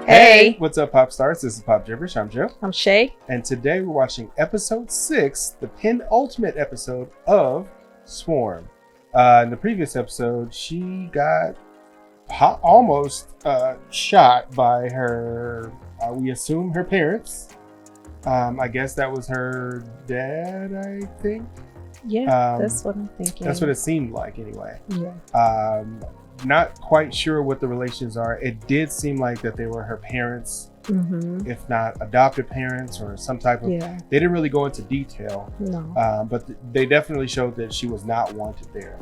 Hey! What's up, Pop Stars? This is Pop Jibberish. I'm Joe. I'm Shay. And today we're watching episode 6, the penultimate episode of Swarm. In the previous episode, she got almost shot by her, we assume her parents. I guess that was her dad, I think. Yeah, that's what I'm thinking. That's what it seemed like anyway. Yeah. Not quite sure what the relations are. It did seem like that they were her parents, if not adopted parents or some type of... Yeah. They didn't really go into detail. No. But they definitely showed that she was not wanted there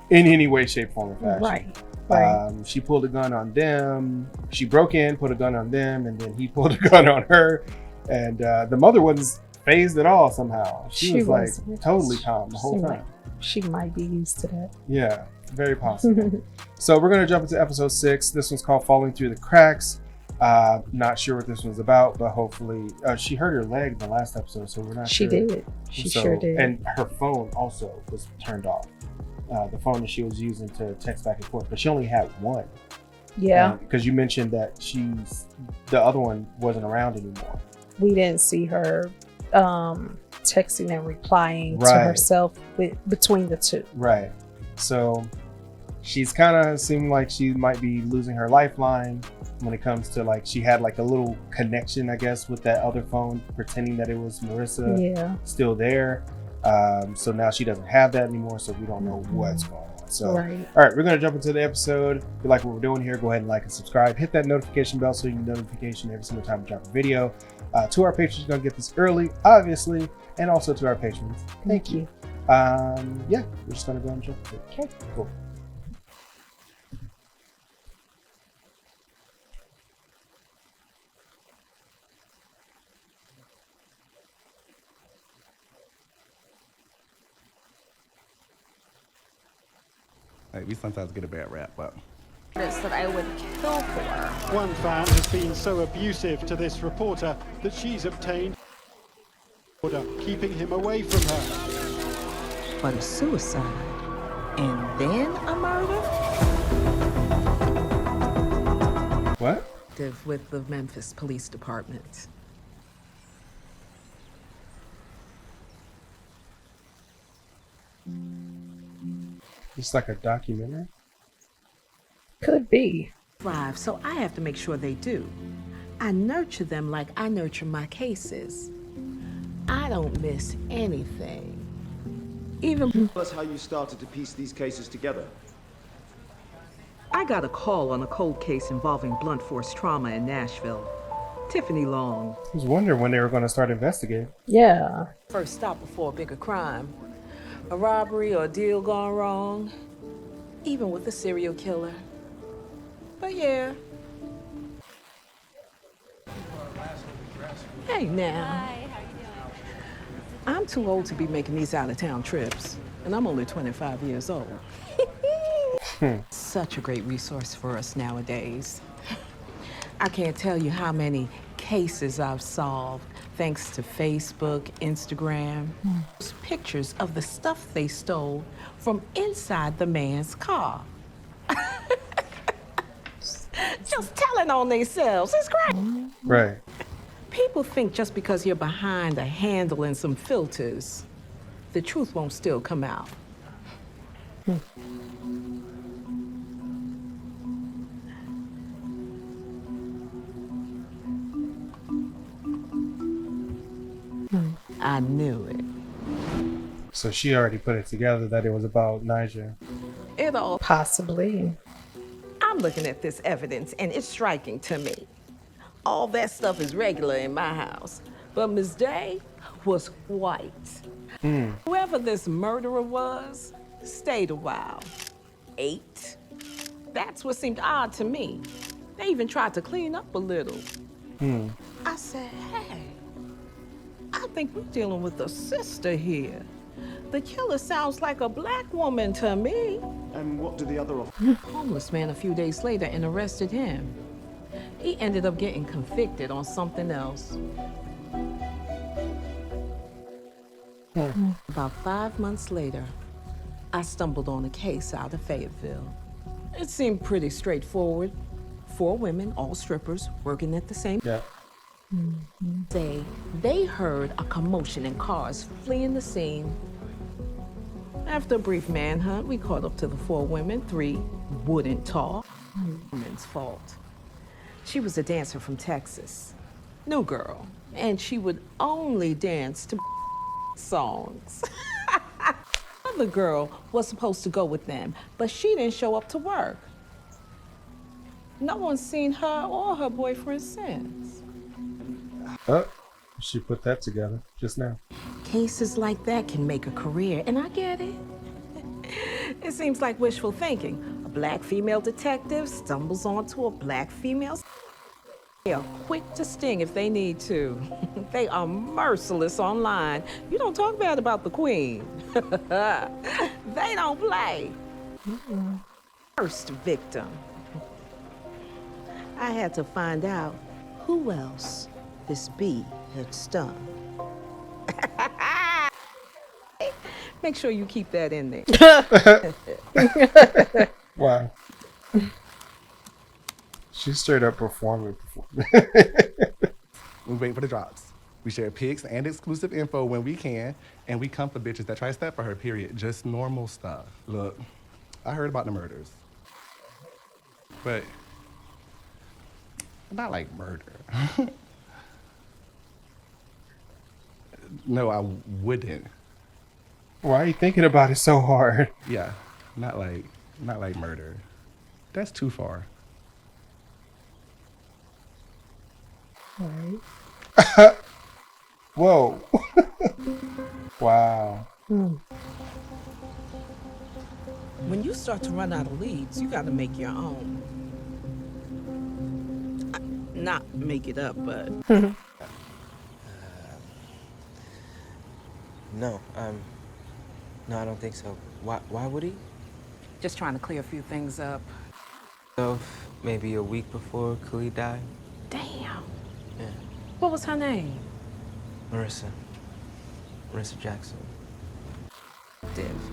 in any way, shape, form, or fashion. Right. She pulled a gun on them. She broke in, put a gun on them, and then he pulled a gun on her. And the mother wasn't phased at all somehow. She was like totally calm the whole time. She might be used to that. Yeah, very possible. So we're going to jump into episode 6. This one's called Falling Through the Cracks. Not sure what this one's about, but hopefully she hurt her leg in the last episode, so we're not sure. She did. She sure did. And her phone also was turned off. The phone that she was using to text back and forth, but she only had one. Yeah. Because you mentioned that the other one wasn't around anymore. We didn't see her texting and replying to herself between the two. Right. So she's kind of seemed like she might be losing her lifeline when it comes to, like, she had like a little connection, I guess, with that other phone, pretending that it was Marissa still there. So now she doesn't have that anymore, so we don't know what's going on. So, all right, we're going to jump into the episode. If you like what we're doing here, go ahead and like and subscribe. Hit that notification bell so you get notification every single time we drop a video. To our patrons, you're going to get this early, obviously, and also to our patrons. Thank you. Yeah, we're just going to go and jump into it. Okay. Cool. Hey, we sometimes get a bad rap, but that I would kill for. One fan has been so abusive to this reporter that she's obtained order keeping him away from her. But a suicide and then a murder? What? With the Memphis Police Department. It's like a documentary? Could be. So I have to make sure they do. I nurture them like I nurture my cases. I don't miss anything. Even Tell us how you started to piece these cases together. I got a call on a cold case involving blunt force trauma in Nashville. Tiffany Long. I was wondering when they were going to start investigating. Yeah. first stop before a bigger crime. A robbery or a deal gone wrong. Even with a serial killer. But yeah. Hey now. Hi, how you doing? I'm too old to be making these out-of-town trips. And I'm only 25 years old. Such a great resource for us nowadays. I can't tell you how many cases I've solved thanks to Facebook, Instagram. Pictures of the stuff they stole from inside the man's car. Just telling on themselves. It's great. Right. People think just because you're behind a handle and some filters, the truth won't still come out. I knew it. So she already put it together that it was about Niger. It all. Possibly. I'm looking at this evidence and it's striking to me. All that stuff is regular in my house, but Miss Day was white. Whoever this murderer was stayed a while. Ate. That's what seemed odd to me. They even tried to clean up a little. I said, hey, I think we're dealing with a sister here. The killer sounds like a black woman to me. And what did the other Homeless man a few days later and arrested him. He ended up getting convicted on something else. About 5 months later, I stumbled on a case out of Fayetteville. It seemed pretty straightforward. 4 women, all strippers, working at the same. Yeah. They heard a commotion and cars fleeing the scene. After a brief manhunt, we caught up to the 4 women. 3 wouldn't talk. Woman's fault. She was a dancer from Texas. New girl. And she would only dance to songs. The girl was supposed to go with them, but she didn't show up to work. No one's seen her or her boyfriend since. Oh, she put that together just now. Cases like that can make a career, and I get it. It seems like wishful thinking. A black female detective stumbles onto a black female. They are quick to sting if they need to. They are merciless online. You don't talk bad about the queen. They don't play. First victim. I had to find out who else this bee had stung. Make sure you keep that in there. Wow. She's straight up performing. We wait for the drops. We share pics and exclusive info when we can, and we come for bitches that try to step for her, period. Just normal stuff. Look, I heard about the murders. But not like murder. No, I wouldn't. Why are you thinking about it so hard? Yeah, not like murder. That's too far. Right. Whoa. Wow. When you start to run out of leads, you got to make your own. Not make it up, but No, I don't think so. Why would he? Just trying to clear a few things up. So, maybe a week before Khalid died? Damn. Yeah. What was her name? Marissa Jackson.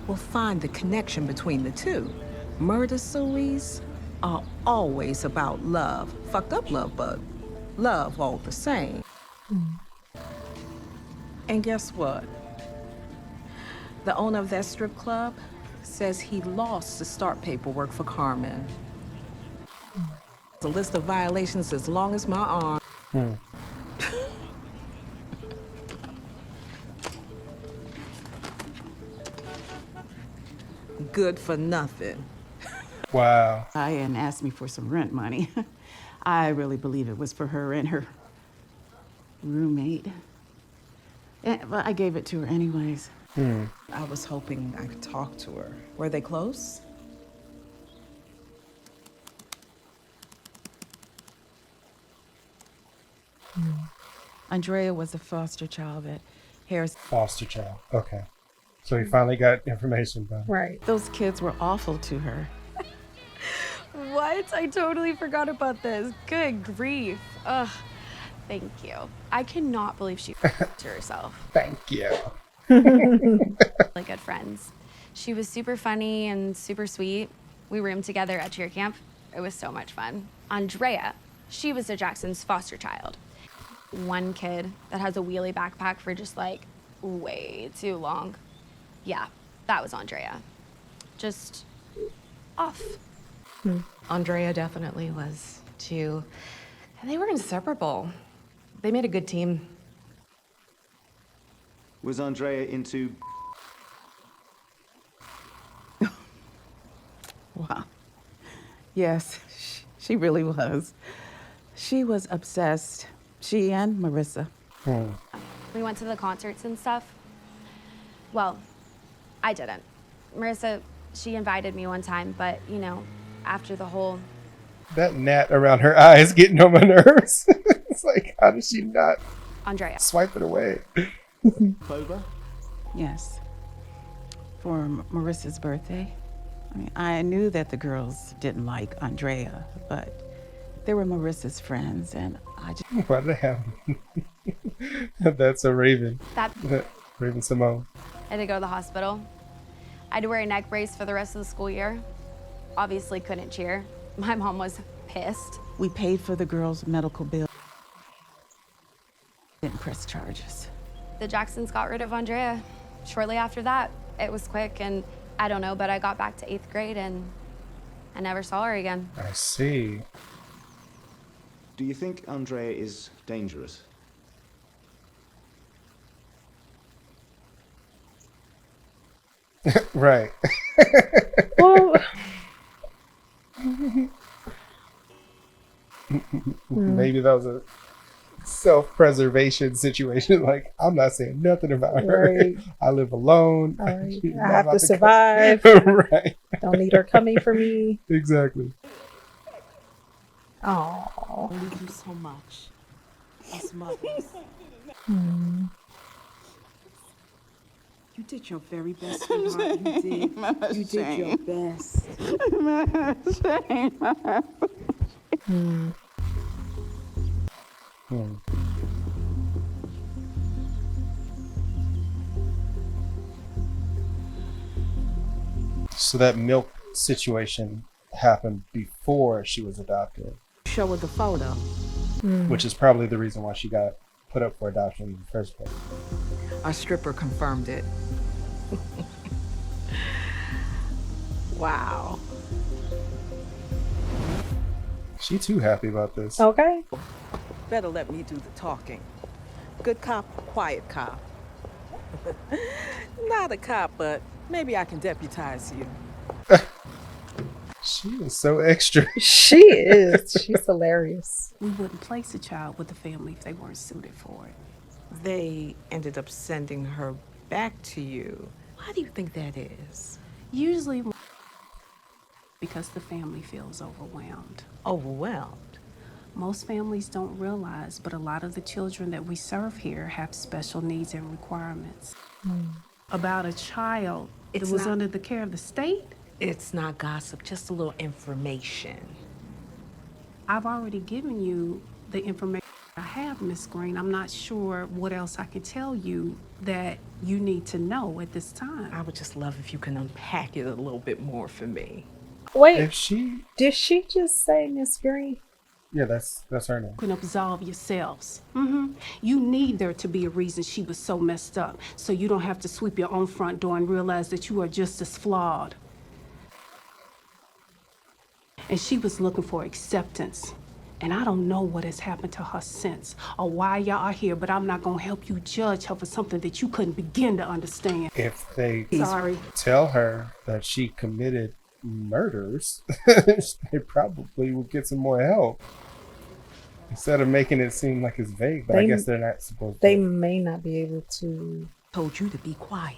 we'll find the connection between the two. Murder suites are always about love. Fucked up love, but love all the same. And guess what? The owner of that strip club says he lost the start paperwork for Carmen. It's a list of violations as long as my arm. Good for nothing. Wow. And asked me for some rent money. I really believe it was for her and her roommate. But I gave it to her anyways. I was hoping I could talk to her. Were they close? Andrea was a foster child at Harris. Foster child. Okay. So he finally got information about it. Right. Those kids were awful to her. What? I totally forgot about this. Good grief. Ugh. Thank you. I cannot believe she to herself. Thank you. Really good friends. She was super funny and super sweet. We roomed together at cheer camp. It was so much fun. Andrea, she was the Jackson's foster child. One kid that has a wheelie backpack for just like way too long. Yeah, that was Andrea. Just off. Andrea definitely was too. And they were inseparable. They made a good team. Was Andrea into... Wow. Yes, she really was. She was obsessed. She and Marissa. We went to the concerts and stuff. Well, I didn't. Marissa, she invited me one time, but you know, after the whole... That gnat around her eyes getting on my nerves. It's like, how did she not Andrea. swipe it away? Clover? Yes. For Marissa's birthday. I mean, I knew that the girls didn't like Andrea, but they were Marissa's friends, and I just... Why did I have That's a Raven. That Raven Simone. I had to go to the hospital. I had to wear a neck brace for the rest of the school year. Obviously couldn't cheer. My mom was pissed. We paid for the girl's medical bill. Didn't press charges. The Jacksons got rid of Andrea. Shortly after that, it was quick, and I don't know, but I got back to 8th grade and I never saw her again. I see. Do you think Andrea is dangerous? Right. Well, maybe that was a self-preservation situation. Like, I'm not saying nothing about her. Right. I live alone. Right. She's I not have about to come. survive. Right. Don't need her coming for me. Exactly. Oh. We do so much as mothers. You did your very best, sweetheart. You did. You did your best. So that milk situation happened before she was adopted, Show her the photo. which is probably the reason why she got put up for adoption in the first place. Our stripper confirmed it. Wow. She too happy about this. Okay. Better let me do the talking. Good cop, quiet cop. Not a cop, but maybe I can deputize you. She is so extra. She is. She's hilarious. We wouldn't place a child with the family if they weren't suited for it. They ended up sending her back to you. Why do you think that is? Usually because the family feels overwhelmed. Overwhelmed? Most families don't realize, but a lot of the children that we serve here have special needs and requirements. About a child that was under the care of the state? It's not gossip, just a little information. I've already given you the information I have, Miss Greene. I'm not sure what else I can tell you that you need to know at this time. I would just love if you can unpack it a little bit more for me. Wait, If she, did she just say Miss Greene? yeah, that's her name. You can absolve yourselves. You need there to be a reason she was so messed up, so you don't have to sweep your own front door and realize that you are just as flawed. And she was looking for acceptance. And I don't know what has happened to her since or why y'all are here, but I'm not gonna help you judge her for something that you couldn't begin to understand. If they Sorry. tell her that she committed murders, they probably would get some more help. Instead of making it seem like it's vague, but I guess they're not supposed They to. may not be able to. Told you to be quiet.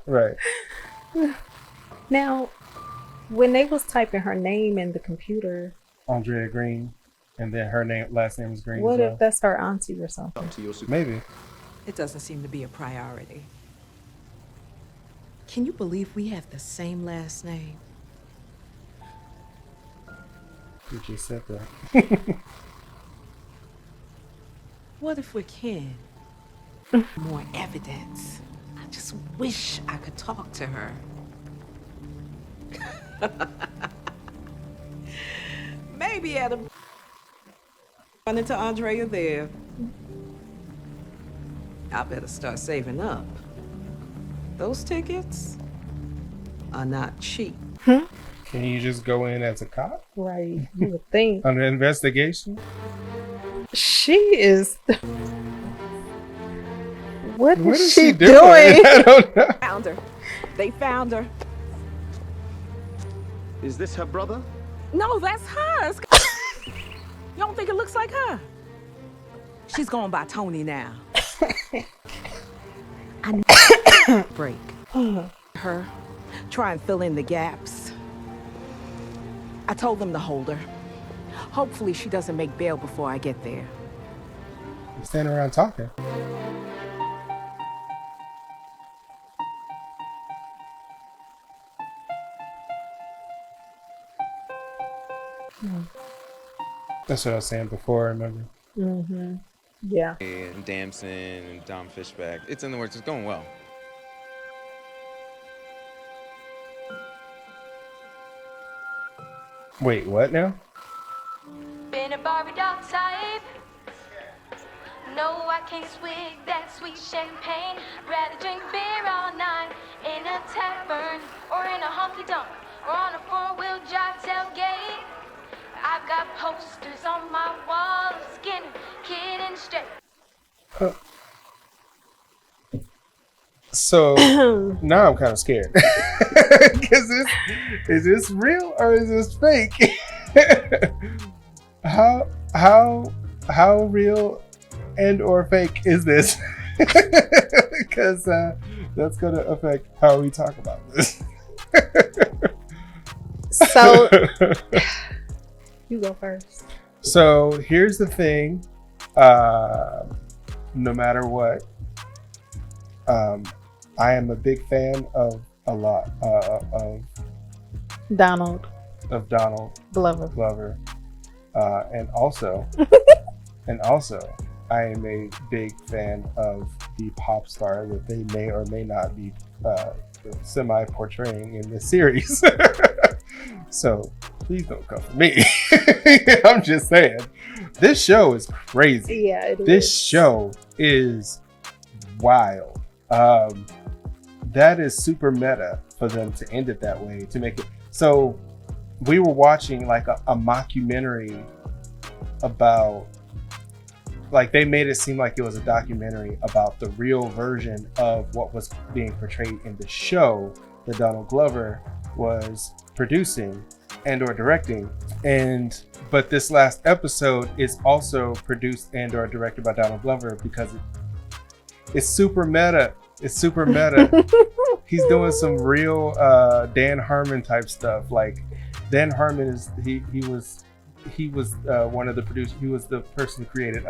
Right. Now, when they was typing her name in the computer, Andrea Greene, and then her last name is Greene what as well. if that's her auntie or something? Maybe. It doesn't seem to be a priority. Can you believe we have the same last name? You just said that. What if we're kin? More evidence. I just wish I could talk to her. Maybe at a run into Andrea there. I better start saving up. Those tickets are not cheap. Can you just go in as a cop Right, you would think. under investigation? She is. What is she she doing? doing? I don't know. Found her. They found her. Is this her brother? No, that's hers. You don't think it looks like her? She's going by Tony now. I need a break. Her. Try and fill in the gaps. I told them to hold her. Hopefully she doesn't make bail before I get there. You're standing around talking. That's what I was saying before, remember? Mm-hmm. Yeah. And Damson and Dom Fishback. It's in the works. It's going well. Wait, what now? Been a Barbie doll type. No, I can't swig that sweet champagne. Rather drink beer all night in a tavern or in a honky tonk or on a four-wheel drive tailgate. I've got posters on my wall of Skinner, Kid, and Straight. So now I'm kind of scared. Because is this real or is this fake? How real and or fake is this? Because that's going to affect how we talk about this. So you go first. So here's the thing. No matter what, I am a big fan of a lot of Donald Glover, and also I am a big fan of the pop star that they may or may not be semi-portraying in this series. So please don't come for me. I'm just saying, this show is crazy. Yeah, it this is. show is wild. That is super meta for them to end it that way, to make it. So we were watching like a mockumentary about, like they made it seem like it was a documentary about the real version of what was being portrayed in the show that Donald Glover was producing and or directing. But this last episode is also produced and or directed by Donald Glover because it's super meta. It's super meta. He's doing some real Dan Harmon type stuff. Like Dan Harmon is he was one of the producers. He was the person who created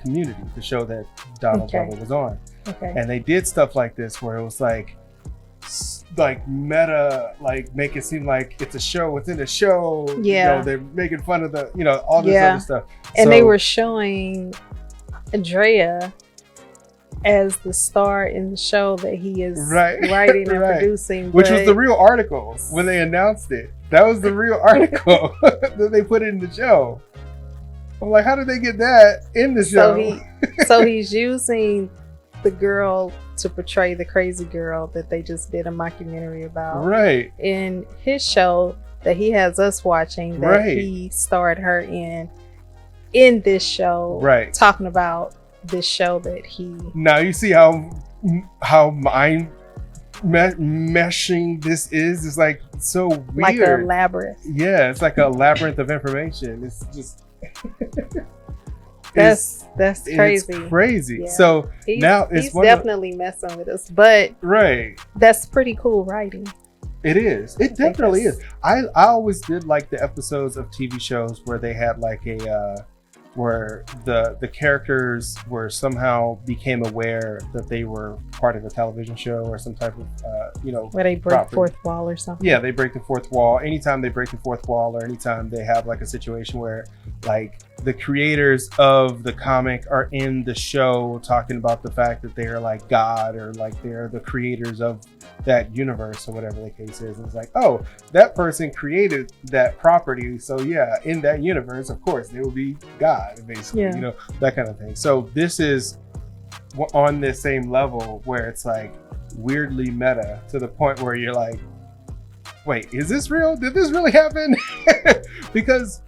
Community, the show that Donald Glover was on. Okay. And they did stuff like this where it was like meta, like make it seem like it's a show within a show. Yeah. You know, they're making fun of the, all this other stuff. And so, they were showing Andrea as the star in the show that he is writing and producing. Which was the real article when they announced it. That was the real article that they put in the show. I'm like, how did they get that in the show? So he's using the girl to portray the crazy girl that they just did a mockumentary about. Right. In his show that he has us watching, that he starred her in this show. Right. Talking about this show that he. Now you see how mind meshing this is. It's like so weird. Like a labyrinth. Yeah, it's like a labyrinth of information. It's just. That's crazy. It's crazy. Yeah. So now he's definitely messing with us, but that's pretty cool writing. It is. It definitely is. I always did like the episodes of TV shows where they had like a where the characters were somehow became aware that they were part of a television show or some type of where they break fourth wall or something. Yeah, they break the fourth wall. Anytime they break the fourth wall, or anytime they have like a situation where like the creators of the comic are in the show talking about the fact that they're like God, or like they're the creators of that universe, or whatever the case is. And it's like, oh, that person created that property, so yeah, in that universe, of course, they will be God, basically, that kind of thing. So this is on this same level where it's like weirdly meta to the point where you're like, wait, is this real? Did this really happen? Because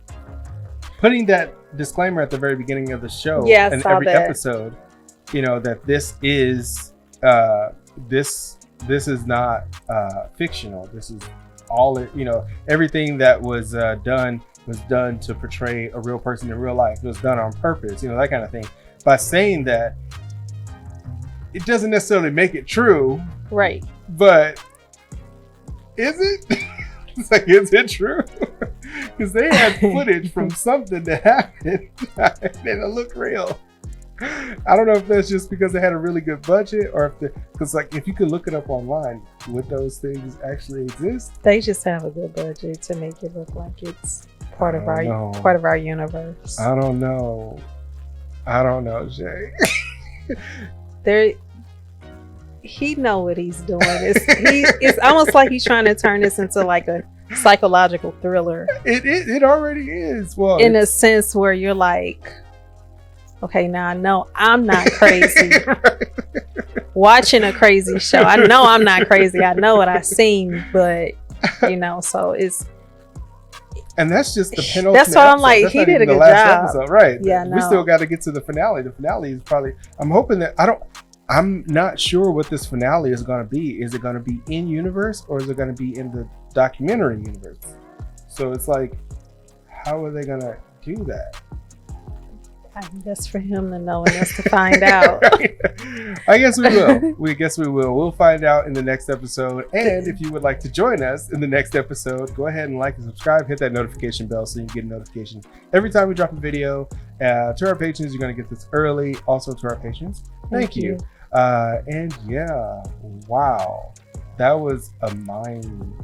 putting that disclaimer at the very beginning of the show and every episode, that this is this is not fictional. This is all everything that was done to portray a real person in real life. It was done on purpose, that kind of thing. By saying that, it doesn't necessarily make it true, right? But is it? It's like, is it true? Because they had footage from something that happened and it looked real. I don't know if that's just because they had a really good budget, or because if you can look it up online, would those things actually exist? They just have a good budget to make it look like it's part of our universe. I don't know, Jay. He know what he's doing. It's almost like he's trying to turn this into like a psychological thriller. It already is. Well, in a sense where you're like, okay, now I know I'm not crazy. Watching a crazy show, I know I'm not crazy. I know what I've seen, but so it's. And that's just the penultimate. That's why I'm like, he did a good job, episode. Right? Yeah, we still got to get to the finale. The finale is probably. I'm hoping that I'm not sure what this finale is going to be. Is it going to be in universe or is it going to be in the documentary universe? So it's like, how are they going to do that? That's for him to know and us to find out. I guess we will. We'll find out in the next episode. And if you would like to join us in the next episode, go ahead and like and subscribe. Hit that notification bell so you can get a notification every time we drop a video. To our patrons, you're going to get this early. Also to our patrons, thank you. And yeah, wow. That was a mind...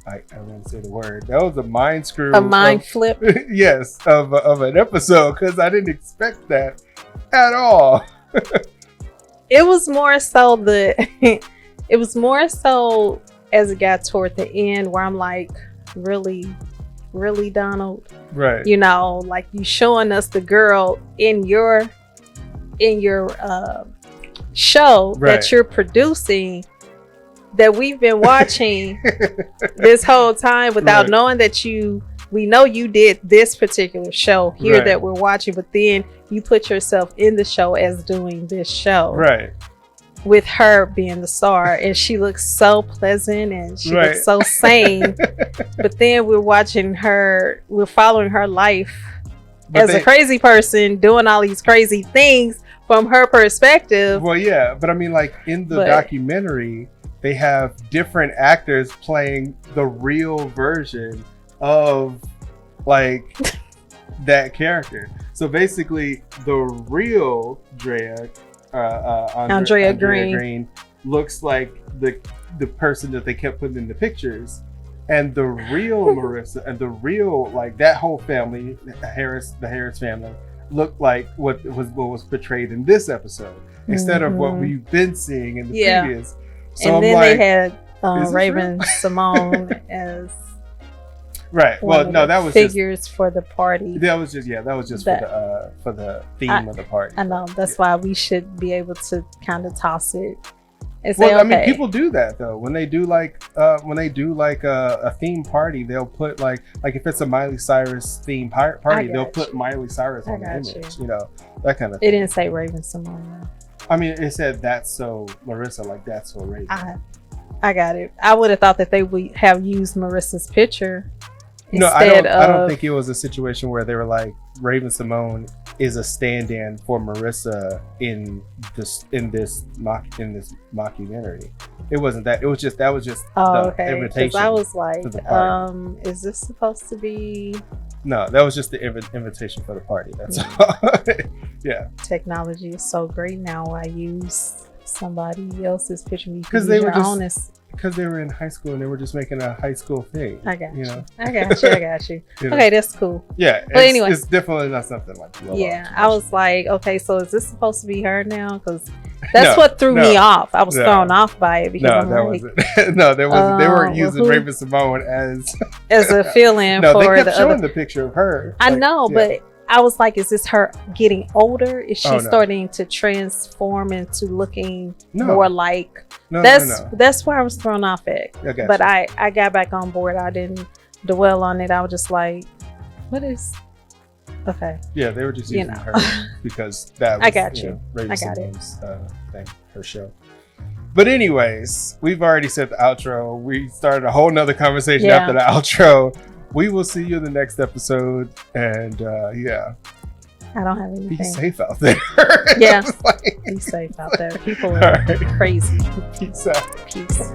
I won't say the word. That was a mind screw. A mind flip. Yes, of an episode, because I didn't expect that at all. It was more so as it got toward the end where I'm like, really, Donald? Right. Like you showing us the girl in your show that you're producing, that we've been watching this whole time without knowing that we know you did this particular show here that we're watching, but then you put yourself in the show as doing this show. Right. With her being the star, and she looks so pleasant and she looks so sane. But then we're following her life as a crazy person doing all these crazy things from her perspective. Well, yeah, but I mean, like in the documentary, they have different actors playing the real version of like that character. So basically, the real Andrea Greene looks like the person that they kept putting in the pictures, and the real Marissa and the real that whole family, the Harris family, looked like what was portrayed in this episode instead of what we've been seeing in the previous. So and then they had Raven Simone as Well, no, that was figures for the party. That was just for the theme of the party. I know that's why we should be able to kind of toss it. And say, I mean, people do that though. When they do a theme party, they'll put like if it's a Miley Cyrus theme party, they'll put Miley Cyrus on the image. That kind of thing. It didn't say Raven Simone. I mean, it said that's so Marissa, like that's so Raven. I got it. I would have thought that they would have used Marissa's picture. No, I don't think it was a situation where they were like Raven Simone is a stand-in for Marissa in this mockumentary. It wasn't that. It was just the invitation. I was like, is this supposed to be? No, that was just the invitation for the party. That's all. Yeah. Technology is so great now. I use somebody else's picture. Because they were in high school and they were just making a high school thing. I got you. I got you. Okay, that's cool. Yeah, but anyway, it's definitely not something like that. Yeah, I was like, okay, so is this supposed to be her now? Because that's what threw me off. I was thrown off by it because wasn't. No, there wasn't. They weren't using Raven Simone as a fill-in. No, they kept showing the picture of her. I know, but I was like, is this her getting older? Is she starting to transform into looking more like? That's where I was thrown off at. But I got back on board. I didn't dwell on it. I was just like, what is? Okay. Yeah, they were just using her because that was Raven Simone's thing, her show. But anyways, we've already said the outro. We started a whole nother conversation after the outro. We will see you in the next episode, and I don't have anything. Be safe out there. Yeah, be safe out there. People are crazy. Peace out. Peace.